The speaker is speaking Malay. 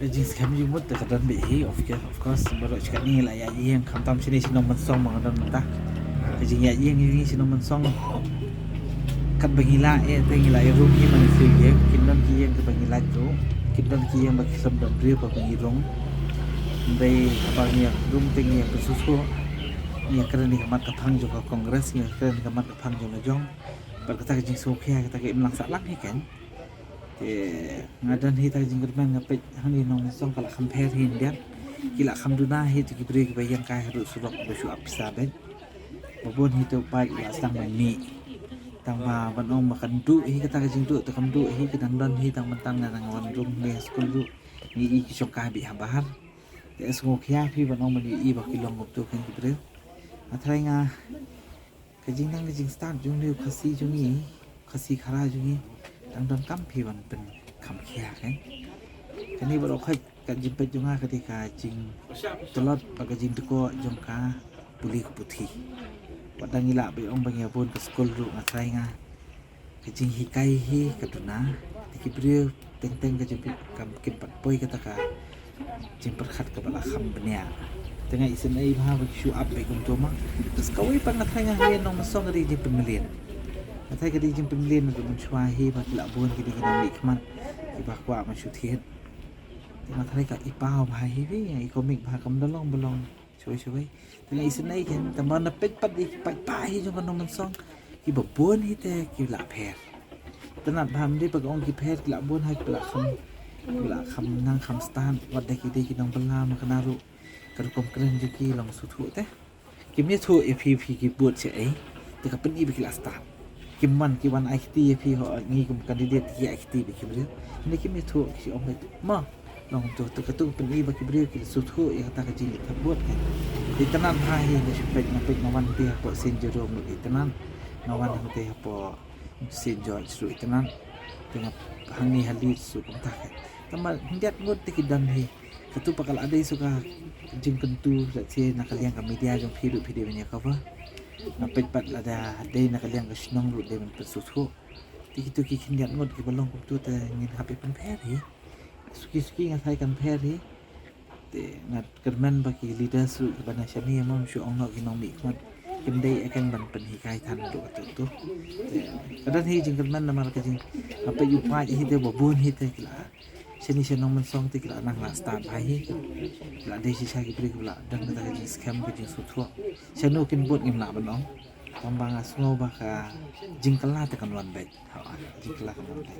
jing scam jing mut ka dan bi of course baru cakap ni lah ya yang khatam sini sino man song mang dan mentah jing ya yang ni sino man song kat bangila tengila room hi man fi ye kindan ki yang ke bangila tu kindan ki yang bagi sam dan bri pa bangirong dai abang yang room tinggi yang bersusu yang keren ni kamat kapang juga kongres yang keren kamat kapang juga jong berkata jing sokya kata ke imlang salak ni kan ngadan hi ta jing german ngapet hani nong song kala compare hi dia kila khamduna hi tu kibri ke bayang kai haru surok besu apisa ben babon hi tu pai la sang ni tang ma banong makan du hi kata jing du tu kam du hi kedang don hi tang mentang nang wan rum ni school du ni i ki chokai bi habar te sokya hi banong mani i ba kilong tu kan kibri athrai nga kajing nang kajing start jung liu khasi jungi khasi khara jungi tang don kam phi ban pen kham khia kan kani baro khai kan jing pe junga ketika jing telot bagi jing teko jongka puli puthi padang ila be ong bang pun ke skol ru ngatrai nga kajing hikai hi kaduna tikibri teng ke jing kam kin pat poi kata ka jing perkhat ke bala kham benia tengah isen ai bha ba show up be kum toma terus kawai pan ngatrai nga hen nong masong ri di pemilian Natai kadi jing pemilian untuk mencuahi bagi labun kini kena nikmat ibah kuat mensyutir. Tengah tadi kat ipau bahai ni yang ikomik bah kam dolong belong cuai. Tengah isenai kan teman nepet pat di pai jong kan mensong ibah bun hite ki la per. Tenat paham dia bagi orang ki per ki la bun hai ki la kham nang kham stan wat dak ide ki nang bela makanaru kerkom keren juki long sutu teh. Kimnya tu FPP ki buat cai. Teka pen ibe ki la stan. Kiman kiwan IKT phi ho ngi kum kandidat ki IKT be kibre ni kim ni thu ki om ma long tu tu katu pen i ba kibre ki su thu ya ta ka jing ta buat kan di tanan ha hi ni sepet na pet nawan ti po sin jero mo di tanan nawan ti po sin jo su tanan tengah hangi halit su kum ta kan tama hindiat ngot ti kidan hi katu pakal ada suka jing kentu la che nakaliang ka media jong video nya cover napit pat ada day nakaliang ka sinong ru day man persusu tikitu ki kindiat ngot ki balong tu ta ngin happy pen peri suki ngasai kan peri te nat kerman bagi leader su ki bana shani amam shu ong no kinong mi kmat kindai akan ban pen hikai tan do tu kadan hi jing kerman namar ka jing apa yu pa hi te babun hi te kila shani shanong man song te kila nang la start hai la dei si sa ki pri kila dan kata ka jing scam ka jing su thu shanu kin bot ngim la banong tambang asngo baka jing kala te kan wan bet ha jing kala kan wan bet